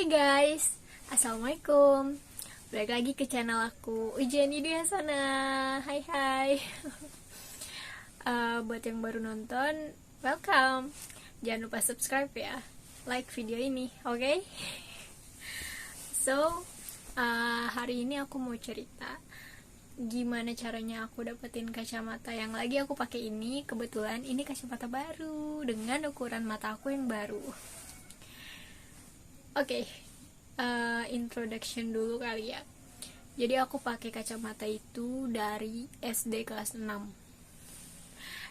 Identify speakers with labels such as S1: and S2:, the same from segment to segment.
S1: Hai guys, assalamualaikum. Balik lagi ke channel aku, Ujeni di sana. Hai hai. Buat yang baru nonton, welcome. Jangan lupa subscribe ya, like video ini, oke? So, hari ini aku mau cerita gimana caranya aku dapetin kacamata yang lagi aku pakai ini. Kebetulan ini kacamata baru dengan ukuran mata aku yang baru. Oke, introduction dulu kali ya. Jadi aku pakai kacamata itu dari SD kelas 6.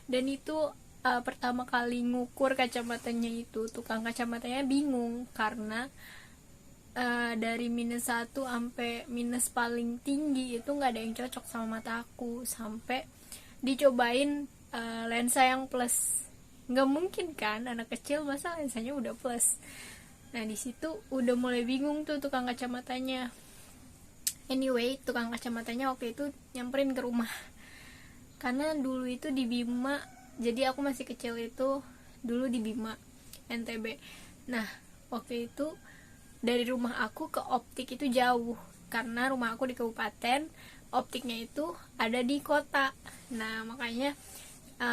S1: Dan itu pertama kali ngukur kacamatanya itu, tukang kacamatanya bingung karena dari -1 sampai minus paling tinggi itu nggak ada yang cocok sama mata aku. Sampai dicobain lensa yang plus. Nggak mungkin kan, anak kecil masa lensanya udah plus. Nah di situ udah mulai bingung tuh tukang kacamatanya. Anyway, tukang kacamatanya waktu itu nyamperin ke rumah. Karena dulu itu di Bima, jadi aku masih kecil itu dulu di Bima, NTB. Nah waktu itu dari rumah aku ke optik itu jauh, karena rumah aku di kabupaten, optiknya itu ada di kota. Nah makanya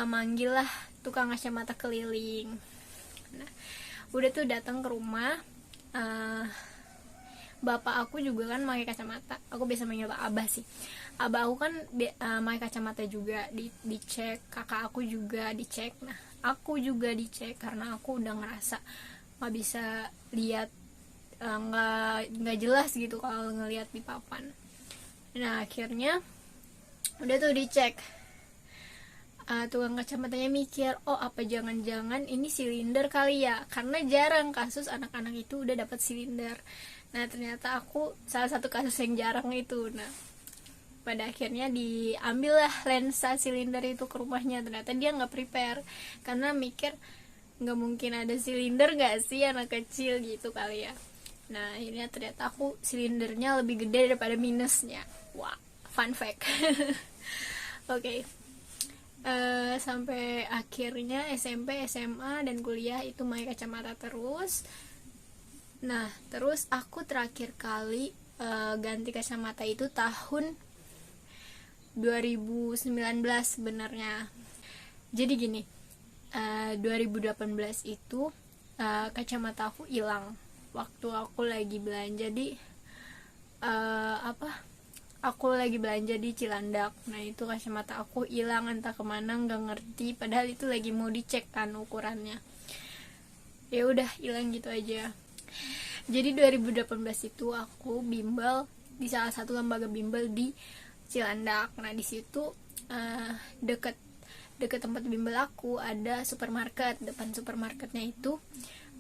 S1: manggil lah tukang kacamata keliling. Nah udah tuh datang ke rumah. Bapak aku juga kan pakai kacamata, aku biasa manggil Pak Abah sih. Abah aku kan pakai kacamata juga, dicek. Kakak aku juga dicek. Nah aku juga dicek karena aku udah ngerasa nggak bisa lihat, nggak jelas gitu kalau ngelihat di papan. Nah akhirnya udah tuh dicek. Tukang kacamatanya mikir, oh apa jangan-jangan ini silinder kali ya, karena jarang kasus anak-anak itu udah dapat silinder. Nah ternyata aku salah satu kasus yang jarang itu. Nah pada akhirnya diambil lah lensa silinder itu ke rumahnya. Ternyata dia nggak prepare, karena mikir nggak mungkin ada silinder nggak sih anak kecil gitu kali ya. Nah akhirnya ternyata aku silindernya lebih gede daripada minusnya. Wah, fun fact. Oke. Sampai akhirnya SMP, SMA, dan kuliah itu pakai kacamata terus. Nah terus aku terakhir kali ganti kacamata itu tahun 2019 sebenarnya. Jadi gini, 2018 itu kacamata aku hilang waktu aku lagi belanja di aku lagi belanja di Cilandak. Nah itu kacamata aku hilang, entah kemana, nggak ngerti. Padahal itu lagi mau dicek kan ukurannya. Ya udah hilang gitu aja. Jadi 2018 itu aku bimbel di salah satu lembaga bimbel di Cilandak. Nah di situ deket tempat bimbel aku ada supermarket. Depan supermarketnya itu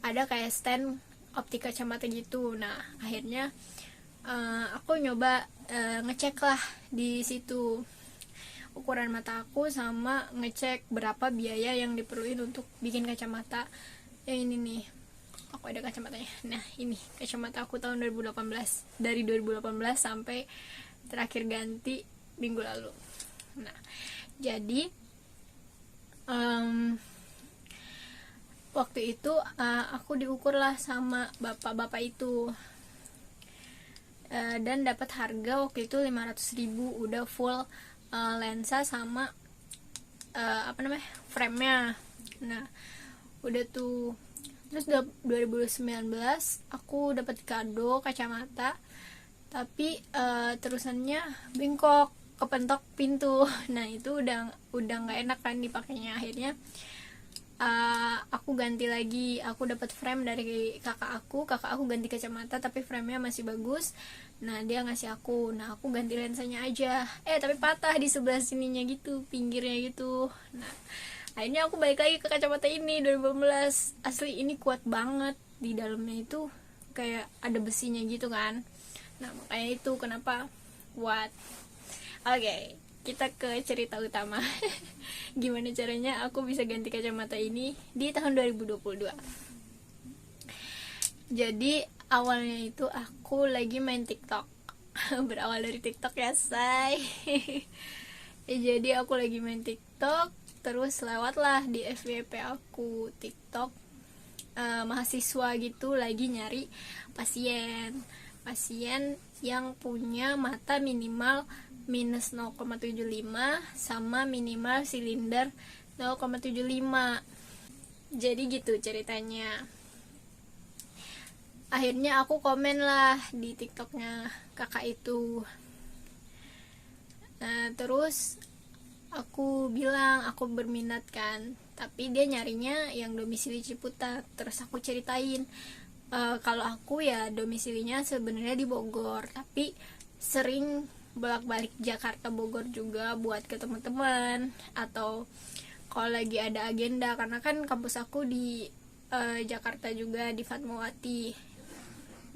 S1: ada kayak stand optik kacamata gitu. Nah akhirnya aku nyoba ngecek lah di situ ukuran mata aku, sama ngecek berapa biaya yang diperluin untuk bikin kacamata. Yang ini nih, aku ada kacamatanya. Nah ini kacamata aku tahun 2018, dari 2018 sampai terakhir ganti minggu lalu. Nah jadi waktu itu aku diukur lah sama bapak-bapak itu, dan dapat harga waktu itu 500.000 udah full lensa sama frame-nya. Nah udah tuh. Terus 2019 aku dapat kado kacamata, tapi terusannya bengkok, kepentok pintu. Nah itu udah nggak enak kan dipakainya. Akhirnya aku ganti lagi. Aku dapat frame dari kakak aku ganti kacamata tapi frame-nya masih bagus. Nah dia ngasih aku, nah aku ganti lensanya aja. Tapi patah di sebelah sininya gitu, pinggirnya gitu. Nah akhirnya aku balik lagi ke kacamata ini 2018. Asli ini kuat banget, di dalamnya itu kayak ada besinya gitu kan. Nah makanya itu kenapa kuat. Oke, kita ke cerita utama. Gimana caranya aku bisa ganti kacamata ini di tahun 2022. Jadi awalnya itu aku lagi main TikTok. Berawal dari TikTok ya say. Jadi aku lagi main TikTok, terus lewatlah di FYP aku TikTok mahasiswa gitu lagi nyari pasien yang punya mata minimal minus 0,75 sama minimal silinder 0,75. Jadi gitu ceritanya. Akhirnya aku komen lah di TikToknya kakak itu. Nah terus aku bilang aku berminat kan, tapi dia nyarinya yang domisili Ciputat. Terus aku ceritain kalau aku ya domisilinya sebenarnya di Bogor, tapi sering bolak-balik Jakarta Bogor juga buat ke teman-teman atau kalau lagi ada agenda, karena kan kampus aku di Jakarta juga di Fatmawati.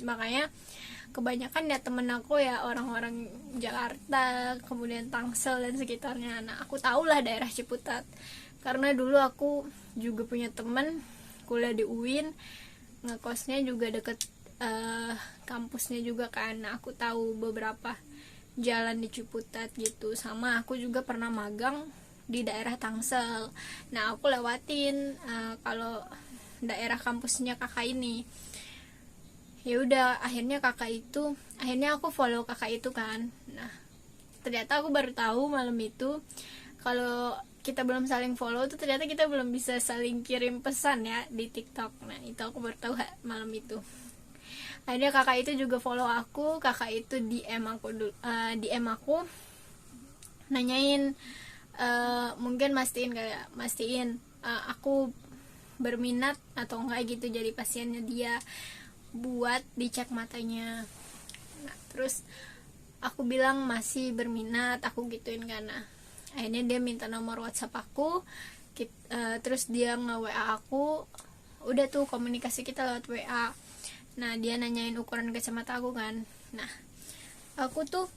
S1: Makanya kebanyakan ya temen aku ya orang-orang Jakarta, kemudian Tangsel dan sekitarnya. Nah aku tahulah daerah Ciputat karena dulu aku juga punya temen kuliah di UIN, ngekosnya juga deket kampusnya juga kan. Nah aku tahu beberapa jalan di Ciputat gitu. Sama aku juga pernah magang di daerah Tangsel. Nah aku lewatin kalau daerah kampusnya kakak ini. Ya udah akhirnya aku follow kakak itu kan. Nah ternyata aku baru tahu malam itu kalau kita belum saling follow tuh ternyata kita belum bisa saling kirim pesan ya di TikTok. Nah itu aku baru tahu malam itu. Akhirnya kakak itu juga follow aku. Kakak itu DM aku nanyain mungkin mastiin aku berminat atau enggak gitu jadi pasiennya dia buat dicek matanya. Nah terus aku bilang masih berminat, aku gituin kan. Nah akhirnya dia minta nomor WhatsApp aku, terus dia nge-WA aku, udah tuh komunikasi kita lewat WA. Nah dia nanyain ukuran kacamata aku kan. Nah aku tuh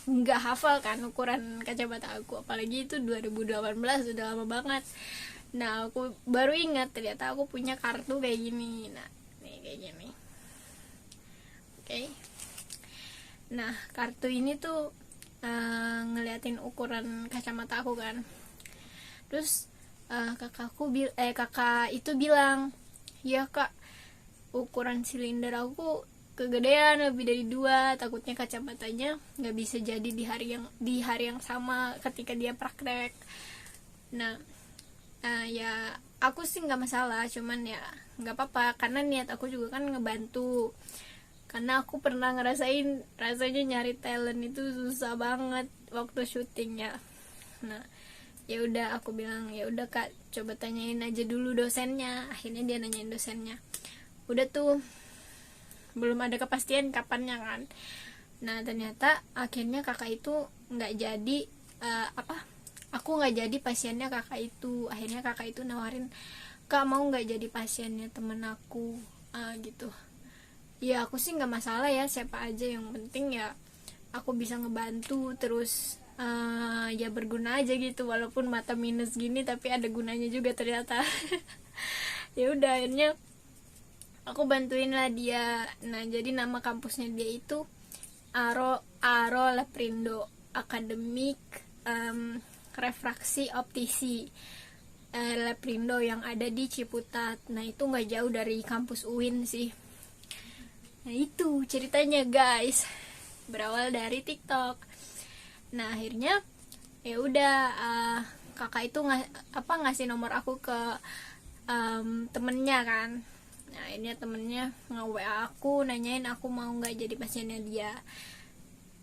S1: nggak hafal kan ukuran kacamata aku, apalagi itu 2018 udah lama banget. Nah aku baru ingat ternyata aku punya kartu kayak gini. Nah nih kayak gini. Oke. Nah kartu ini tuh ngeliatin ukuran kacamata aku kan. Terus kakak itu bilang, ya kak, ukuran silinder aku kegedean lebih dari 2, takutnya kacamatanya nggak bisa jadi di hari yang sama ketika dia praktek. Nah ya aku sih nggak masalah, cuman ya nggak apa-apa karena niat aku juga kan ngebantu. Karena aku pernah ngerasain rasanya nyari talent itu susah banget waktu syutingnya. Nah ya udah aku bilang ya udah kak, coba tanyain aja dulu dosennya. Akhirnya dia nanyain dosennya, udah tuh belum ada kepastian kapannya kan. Nah ternyata akhirnya kakak itu nggak jadi aku nggak jadi pasiennya kakak itu. Akhirnya kakak itu nawarin, kak mau nggak jadi pasiennya temen aku gitu. Ya aku sih nggak masalah ya, siapa aja, yang penting ya aku bisa ngebantu, terus ya berguna aja gitu, walaupun mata minus gini tapi ada gunanya juga ternyata. Ya udah akhirnya aku bantuin lah dia. Nah jadi nama kampusnya dia itu Aro Laprindo Akademik Refraksi Optisi Laprindo yang ada di Ciputat. Nah itu nggak jauh dari kampus UIN sih. Nah itu ceritanya guys, berawal dari TikTok. Nah akhirnya ya udah kakak itu ngasih nomor aku ke temennya kan. Nah ini temennya nge-WA aku nanyain aku mau nggak jadi pasiennya dia.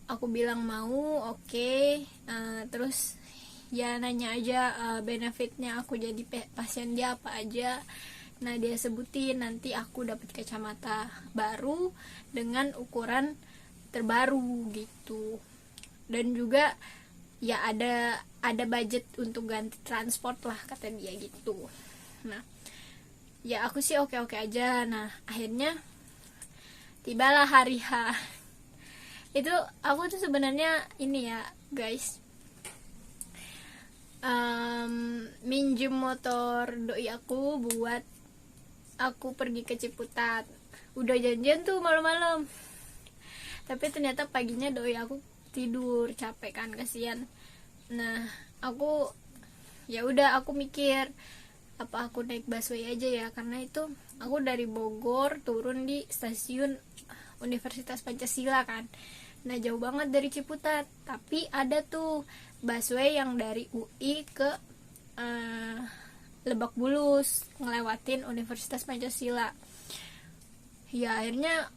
S1: Aku bilang mau, oke. Terus ya nanya aja benefitnya aku jadi pasien dia apa aja. Nah dia sebutin nanti aku dapat kacamata baru dengan ukuran terbaru gitu. Dan juga ya ada budget untuk ganti transport lah kata dia gitu. Nah ya aku sih oke aja. Nah akhirnya tibalah hari H. Itu aku tuh sebenarnya ini ya guys, minjem motor doi aku buat aku pergi ke Ciputat. Udah janjian tuh malam-malam, tapi ternyata paginya doi aku tidur, capek kan, kasihan. Nah aku ya udah aku mikir apa aku naik busway aja ya, karena itu aku dari Bogor turun di stasiun Universitas Pancasila kan. Nah jauh banget dari Ciputat, tapi ada tuh busway yang dari UI ke Lebak Bulus ngelewatin Universitas Pancasila. Ya akhirnya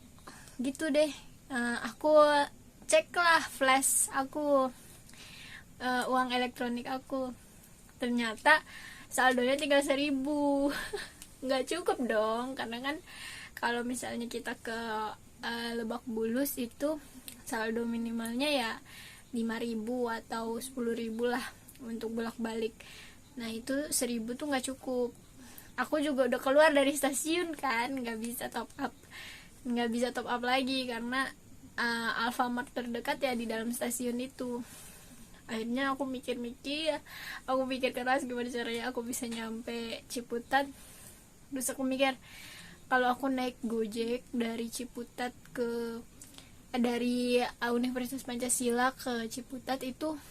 S1: gitu deh. Aku cek lah flash aku, uang elektronik aku, ternyata saldonya tinggal 1.000. Nggak cukup dong, karena kan kalau misalnya kita ke Lebak Bulus itu saldo minimalnya ya 5.000 atau 10.000 lah untuk bolak-balik. Nah itu 1.000 tuh nggak cukup. Aku juga udah keluar dari stasiun kan, nggak bisa top up lagi karena Alfamart terdekat ya di dalam stasiun itu. Akhirnya aku mikir keras gimana caranya aku bisa nyampe Ciputat. Terus aku mikir, kalau aku naik Gojek dari Ciputat dari Universitas Pancasila ke Ciputat itu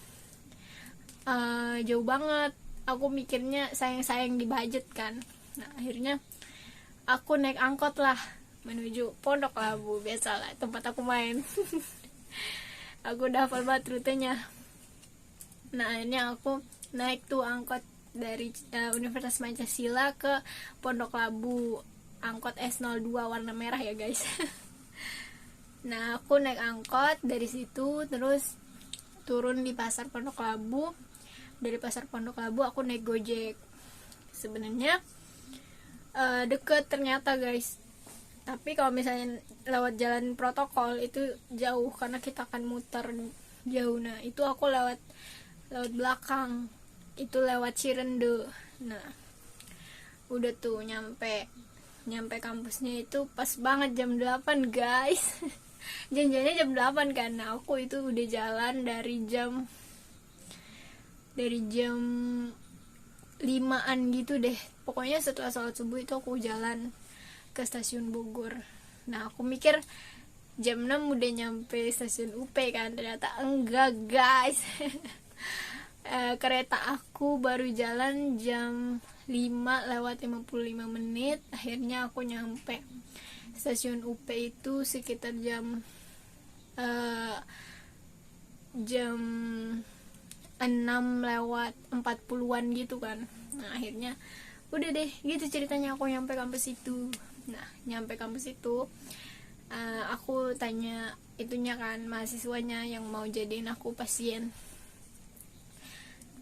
S1: jauh banget. Aku mikirnya sayang di budget kan. Nah akhirnya aku naik angkot lah menuju Pondok Labu, biasalah tempat aku main. Aku udah hafal banget rutenya. Nah akhirnya aku naik tuh angkot dari Universitas Pancasila ke Pondok Labu, angkot S02 warna merah ya guys. Nah aku naik angkot dari situ, terus turun di pasar Pondok Labu. Dari pasar Pondok Labu aku naik Gojek. Sebenarnya deket ternyata guys, tapi kalau misalnya lewat jalan protokol itu jauh karena kita akan muter jauh. Nah itu aku lewat belakang, itu lewat Cirende. Nah udah tuh nyampe kampusnya itu pas banget jam 8 guys. Janjiannya jam 8 kan. Nah aku itu udah jalan dari jam 5-an gitu deh, pokoknya setelah sholat subuh itu aku jalan ke stasiun Bogor. Nah aku mikir jam 6 udah nyampe stasiun UP kan, ternyata enggak guys. Kereta aku baru jalan jam 5:55. Akhirnya aku nyampe stasiun UP itu sekitar jam 6:40 gitu kan. Nah akhirnya udah deh gitu ceritanya aku nyampe kampus itu. Nah nyampe kampus itu aku tanya itunya kan, mahasiswanya yang mau jadiin aku pasien.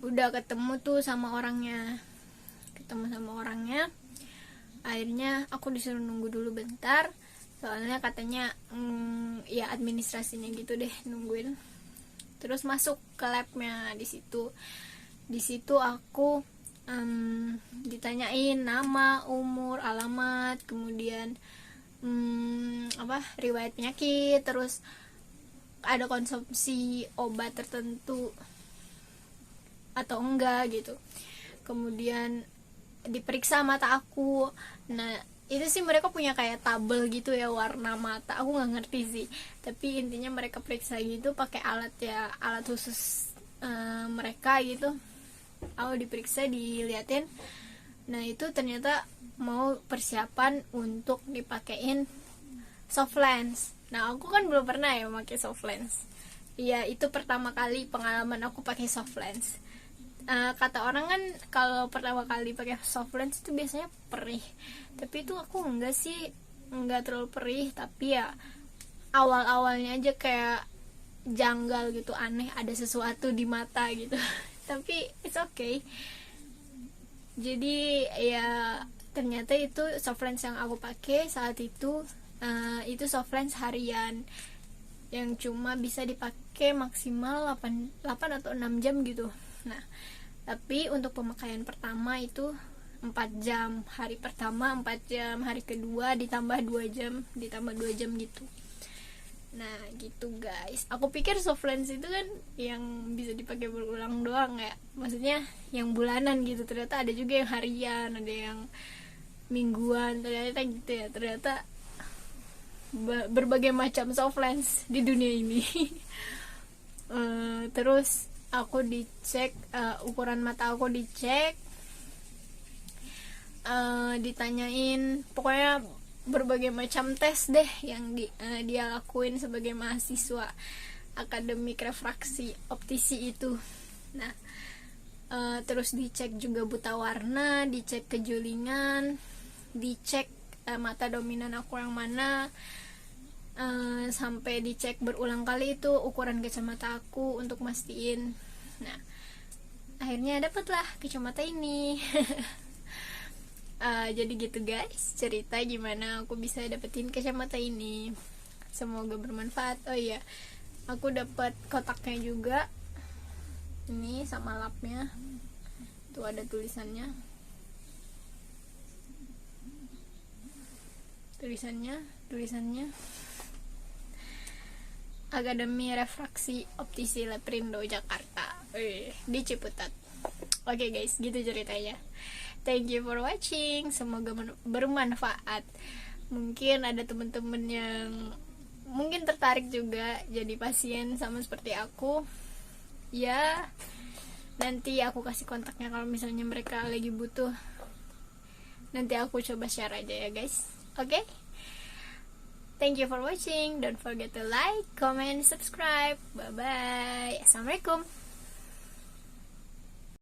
S1: Udah ketemu sama orangnya. Akhirnya aku disuruh nunggu dulu bentar, soalnya katanya ya administrasinya gitu deh nungguin. Terus masuk ke labnya. Di situ aku ditanyain nama, umur, alamat, kemudian riwayat penyakit, terus ada konsumsi obat tertentu atau enggak gitu. Kemudian diperiksa mata aku. Nah itu sih mereka punya kayak tabel gitu ya warna mata, aku nggak ngerti sih, tapi intinya mereka periksa gitu pakai alat khusus mereka gitu. Aku diperiksa, diliatin. Nah itu ternyata mau persiapan untuk dipakein soft lens. Nah aku kan belum pernah ya pakai soft lens. Iya itu pertama kali pengalaman aku pakai soft lens. Kata orang kan kalau pertama kali pakai soft lens itu biasanya perih, tapi itu aku enggak terlalu perih, tapi ya awalnya aja kayak janggal gitu, aneh, ada sesuatu di mata gitu. Tapi it's okay. Jadi ya ternyata itu soft lens yang aku pakai saat itu soft lens harian yang cuma bisa dipakai maksimal 8 atau 6 jam gitu. Nah tapi untuk pemakaian pertama itu 4 jam, hari pertama 4 jam, hari kedua ditambah 2 jam gitu. Nah gitu guys, aku pikir soft lens itu kan yang bisa dipakai berulang doang ya, maksudnya yang bulanan gitu. Ternyata ada juga yang harian, ada yang mingguan, ternyata gitu ya. Ternyata berbagai macam soft lens di dunia ini. Terus aku dicek, ukuran mata aku dicek, ditanyain, pokoknya berbagai macam tes deh yang dia lakuin sebagai mahasiswa akademik refraksi optisi itu. Nah, terus dicek juga buta warna, dicek kejulingan, dicek mata dominan aku yang mana, sampai dicek berulang kali itu ukuran kacamata aku untuk mastiin. Nah, akhirnya dapatlah kacamata ini. Jadi gitu guys, cerita gimana aku bisa dapetin kacamata ini. Semoga bermanfaat. Oh iya, aku dapat kotaknya juga. Ini sama lapnya. Tuh ada tulisannya. Tulisannya. Akademi Refraksi Optisi Leprindo Jakarta. Di Ciputat. Oke guys, gitu ceritanya. Thank you for watching. Semoga bermanfaat. Mungkin ada teman-teman yang mungkin tertarik juga jadi pasien sama seperti aku. Ya, nanti aku kasih kontaknya kalau misalnya mereka lagi butuh. Nanti aku coba share aja ya guys. Oke? Thank you for watching. Don't forget to like, comment, subscribe. Bye bye. Assalamualaikum.